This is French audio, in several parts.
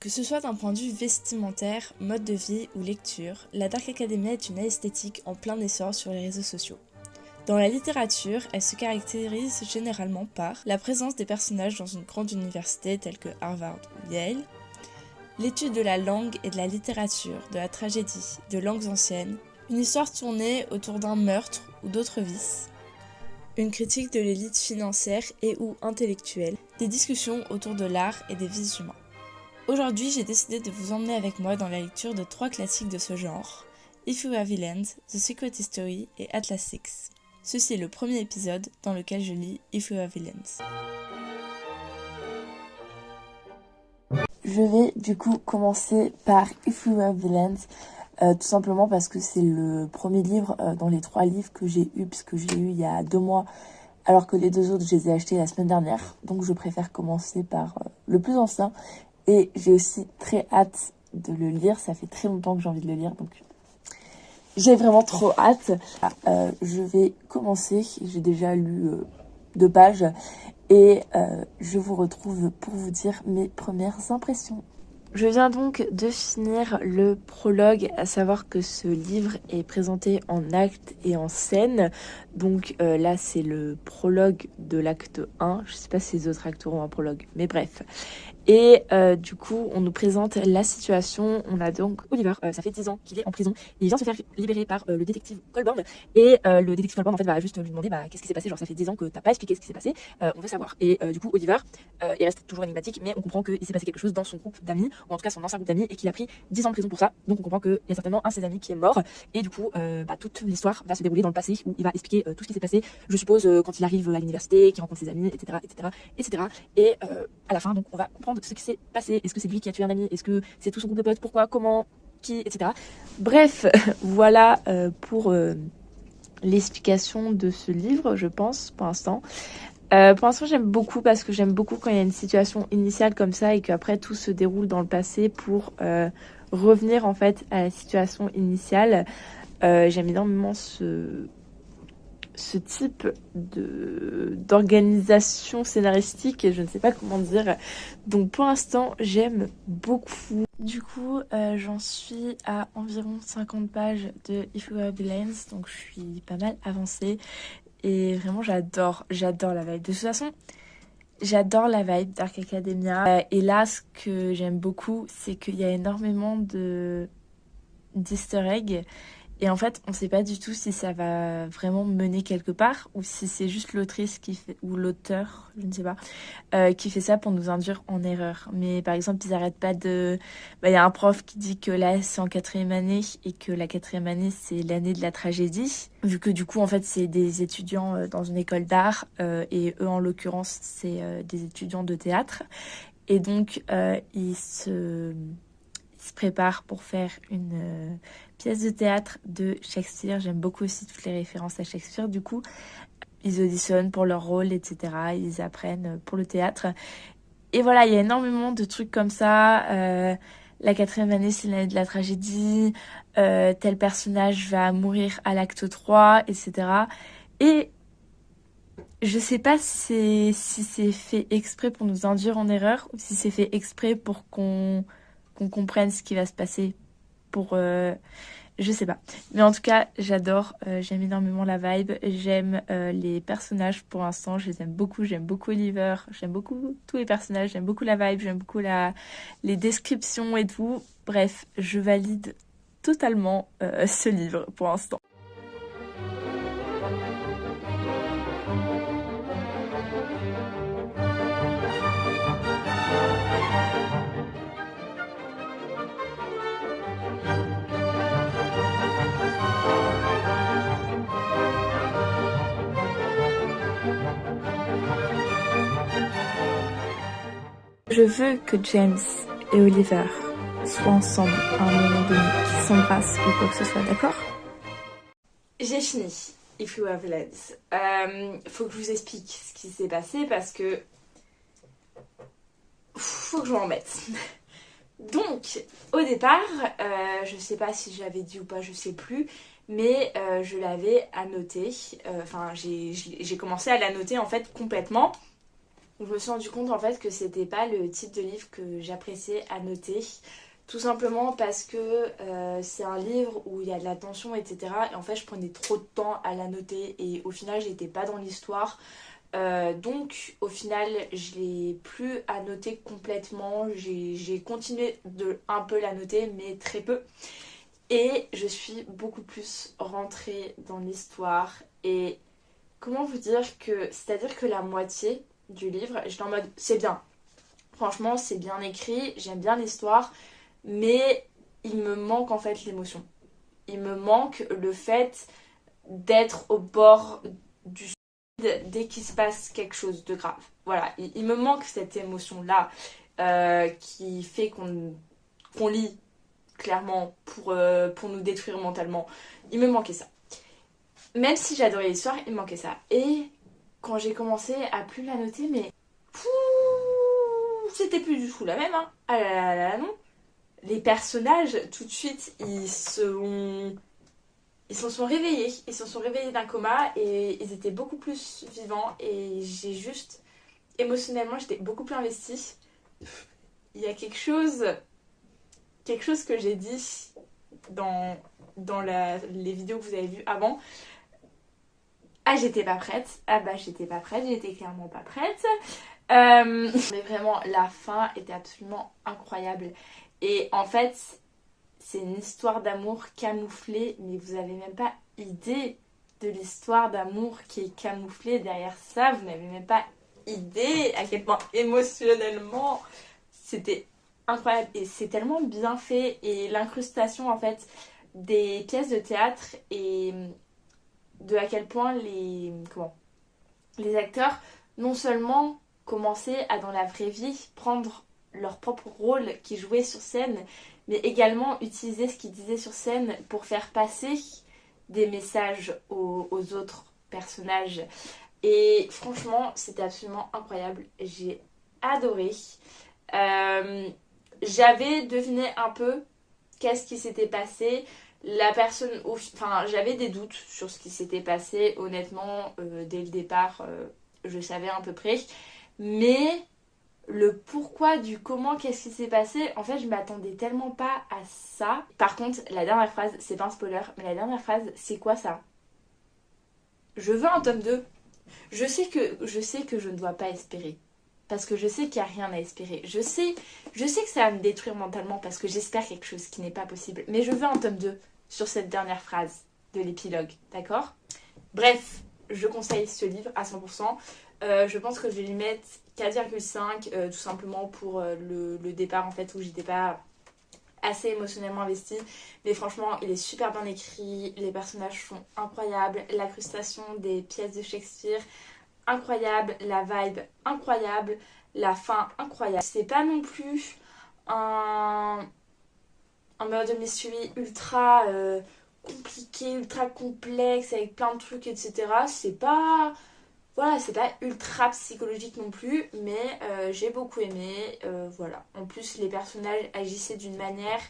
Que ce soit d'un point de vue vestimentaire, mode de vie ou lecture, la Dark Academia est une esthétique en plein essor sur les réseaux sociaux. Dans la littérature, elle se caractérise généralement par la présence des personnages dans une grande université telle que Harvard ou Yale, l'étude de la langue et de la littérature, de la tragédie, de langues anciennes, une histoire tournée autour d'un meurtre ou d'autres vices, une critique de l'élite financière et ou intellectuelle, des discussions autour de l'art et des vices humains. Aujourd'hui, j'ai décidé de vous emmener avec moi dans la lecture de 3 classiques de ce genre, If You Were Villains, The Secret History et Atlas Six. Ceci est le premier épisode dans lequel je lis If You Were Villains. Je vais du coup commencer par If You Were Villains, tout simplement parce que c'est le premier livre dans les 3 livres que j'ai eu, puisque je l'ai eu il y a 2 mois, alors que les 2 autres je les ai achetés la semaine dernière. Donc je préfère commencer par le plus ancien. Et j'ai aussi très hâte de le lire. Ça fait très longtemps que j'ai envie de le lire, donc j'ai vraiment trop hâte. Je vais commencer. J'ai déjà lu 2 pages. Et je vous retrouve pour vous dire mes premières impressions. Je viens donc de finir le prologue, à savoir que ce livre est présenté en acte et en scène. Donc là, c'est le prologue de l'acte 1. Je sais pas si les autres actes auront un prologue, mais bref. Et du coup, on nous présente la situation. On a donc Oliver, ça fait 10 ans qu'il est en prison. Il vient se faire libérer par le détective Colborn. Et le détective Colborn, en fait, va juste lui demander qu'est-ce qui s'est passé. Genre, ça fait 10 ans que t'as pas expliqué ce qui s'est passé. On veut savoir. Et du coup, Oliver, il reste toujours énigmatique, mais on comprend qu'il s'est passé quelque chose dans son groupe d'amis, ou en tout cas son ancien groupe d'amis, et qu'il a pris 10 ans de prison pour ça. Donc on comprend qu'il y a certainement un de ses amis qui est mort. Et du coup, toute l'histoire va se dérouler dans le passé, où il va expliquer tout ce qui s'est passé. Je suppose quand il arrive à l'université, qu'il rencontre ses amis, etc., etc., etc. Et à la fin, donc, on va comprendre ce qui s'est passé. Est-ce que c'est lui qui a tué un ami? Est-ce que c'est tout son groupe de potes? Pourquoi? Comment? Qui? Etc. Bref, voilà pour l'explication de ce livre, je pense, pour l'instant. Pour l'instant, j'aime beaucoup parce que j'aime beaucoup quand il y a une situation initiale comme ça et qu'après tout se déroule dans le passé pour revenir en fait à la situation initiale. J'aime énormément ce type d'organisation scénaristique, et je ne sais pas comment dire. Donc pour l'instant, j'aime beaucoup. Du coup, j'en suis à environ 50 pages de If You Were Villains, donc je suis pas mal avancée. Et vraiment, j'adore la vibe. De toute façon, j'adore la vibe Dark Academia. Et là, ce que j'aime beaucoup, c'est qu'il y a énormément d'easter eggs. Et en fait, on sait pas du tout si ça va vraiment mener quelque part ou si c'est juste l'autrice qui fait, ou l'auteur, je ne sais pas, qui fait ça pour nous induire en erreur. Mais par exemple, ils arrêtent pas de... Il y a un prof qui dit que là, c'est en 4e année et que la 4e année, c'est l'année de la tragédie. Vu que du coup, en fait, c'est des étudiants dans une école d'art et eux, en l'occurrence, c'est des étudiants de théâtre. Et donc, ils se préparent pour faire une pièce de théâtre de Shakespeare. J'aime beaucoup aussi toutes les références à Shakespeare. Du coup, ils auditionnent pour leur rôle, etc. Ils apprennent pour le théâtre. Et voilà, il y a énormément de trucs comme ça. La 4e année, c'est l'année de la tragédie. Tel personnage va mourir à l'acte 3, etc. Et je sais pas si c'est fait exprès pour nous induire en erreur ou si c'est fait exprès pour qu'on comprenne ce qui va se passer. Pour je sais pas, mais en tout cas j'adore, j'aime énormément la vibe, j'aime les personnages pour l'instant, je les aime beaucoup, j'aime beaucoup Oliver, j'aime beaucoup tous les personnages, j'aime beaucoup la vibe, j'aime beaucoup les descriptions et tout. Bref, je valide totalement ce livre pour l'instant. Je veux que James et Oliver soient ensemble à un moment donné, qu'ils s'embrassent ou quoi que ce soit, d'accord? J'ai fini If You Were Villains. Faut que je vous explique ce qui s'est passé parce que faut que je m'en remette. Donc, au départ, je sais pas si je l'avais dit ou pas, je sais plus, mais je l'avais annoté. Enfin, j'ai commencé à l'annoter en fait complètement. Donc je me suis rendu compte en fait que c'était pas le type de livre que j'appréciais à noter. Tout simplement parce que c'est un livre où il y a de la tension, etc. Et en fait, je prenais trop de temps à la noter et au final, j'étais pas dans l'histoire. Donc, au final, je l'ai plus à noter complètement. J'ai continué de un peu la noter, mais très peu. Et je suis beaucoup plus rentrée dans l'histoire. Et comment vous dire que... C'est-à-dire que la moitié du livre, j'étais en mode, c'est bien. Franchement, c'est bien écrit, j'aime bien l'histoire. Mais il me manque en fait l'émotion. Il me manque le fait d'être au bord du suicide dès qu'il se passe quelque chose de grave. Voilà, il me manque cette émotion-là qui fait qu'on lit clairement pour nous détruire mentalement. Il me manquait ça. Même si j'adorais l'histoire, il me manquait ça. Et quand j'ai commencé à plus la noter, mais c'était plus du tout la même. Hein. Ah là là là là, non. Les personnages, tout de suite, ils se sont réveillés. Ils se sont réveillés d'un coma et ils étaient beaucoup plus vivants. Et j'ai juste, émotionnellement, j'étais beaucoup plus investie. Il y a quelque chose que j'ai dit dans les vidéos que vous avez vues avant. Ah, j'étais pas prête. Ah bah, j'étais pas prête. J'étais clairement pas prête. Mais vraiment, la fin était absolument incroyable. Et en fait, c'est une histoire d'amour camouflée, mais vous avez même pas idée de l'histoire d'amour qui est camouflée derrière ça. Vous n'avez même pas idée à quel point émotionnellement c'était incroyable. Et c'est tellement bien fait. Et l'incrustation en fait des pièces de théâtre et de à quel point les acteurs non seulement commençaient à dans la vraie vie prendre leur propre rôle qu'ils jouaient sur scène, mais également utiliser ce qu'ils disaient sur scène pour faire passer des messages aux autres personnages. Et franchement, c'était absolument incroyable. J'ai adoré. Euh, J'avais deviné un peu qu'est-ce qui s'était passé. La personne, enfin, j'avais des doutes sur ce qui s'était passé. Honnêtement, dès le départ, je savais à peu près. Mais le pourquoi du comment, qu'est-ce qui s'est passé, en fait, je m'attendais tellement pas à ça. Par contre, la dernière phrase, c'est pas un spoiler, mais la dernière phrase, c'est quoi ça? Je veux un tome 2. Je sais que je ne dois pas espérer. Parce que je sais qu'il n'y a rien à espérer. Je sais que ça va me détruire mentalement parce que j'espère quelque chose qui n'est pas possible. Mais je veux un tome 2 sur cette dernière phrase de l'épilogue, d'accord? Bref, je conseille ce livre à 100%. Je pense que je vais lui mettre 4,5 tout simplement pour le départ en fait où j'étais pas assez émotionnellement investie. Mais franchement, il est super bien écrit, les personnages sont incroyables, l'incrustation des pièces de Shakespeare, incroyable, la vibe incroyable, la fin incroyable. C'est pas non plus un murder mystery ultra compliqué, ultra complexe avec plein de trucs, etc. C'est pas... Voilà, c'est pas ultra psychologique non plus, mais j'ai beaucoup aimé. Voilà. En plus, les personnages agissaient d'une manière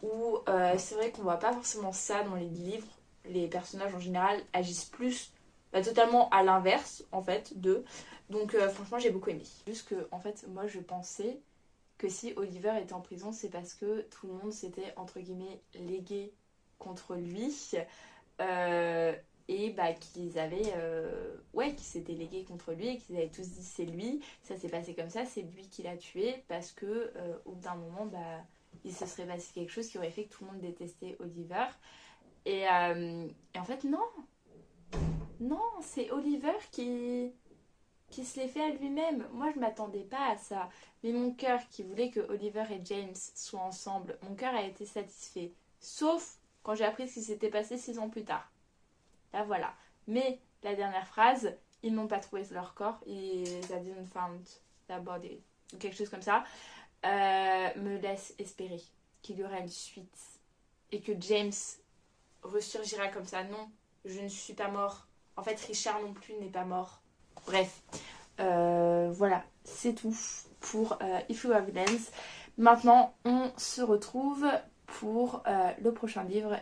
où c'est vrai qu'on voit pas forcément ça dans les livres. Les personnages en général agissent plus totalement à l'inverse en fait d'eux. Donc franchement, j'ai beaucoup aimé. Juste que en fait, moi je pensais que si Oliver était en prison, c'est parce que tout le monde s'était entre guillemets légué contre lui. Euh, et bah qu'ils avaient ouais qu'ils s'étaient légués contre lui et qu'ils avaient tous dit c'est lui, ça s'est passé comme ça, c'est lui qui l'a tué parce que au bout d'un moment bah il se serait passé quelque chose qui aurait fait que tout le monde détestait Oliver et en fait non c'est Oliver qui se l'est fait à lui-même. Moi je m'attendais pas à ça, mais mon cœur qui voulait que Oliver et James soient ensemble, mon cœur a été satisfait, sauf quand j'ai appris ce qui s'était passé 6 ans plus tard. Là voilà. Mais la dernière phrase, ils n'ont pas trouvé leur corps, ils didn't found their body, ou quelque chose comme ça, me laisse espérer qu'il y aura une suite et que James ressurgira comme ça. Non, je ne suis pas mort. En fait, Richard non plus n'est pas mort. Bref, voilà, c'est tout pour If You Have Lens. Maintenant, on se retrouve pour le prochain livre.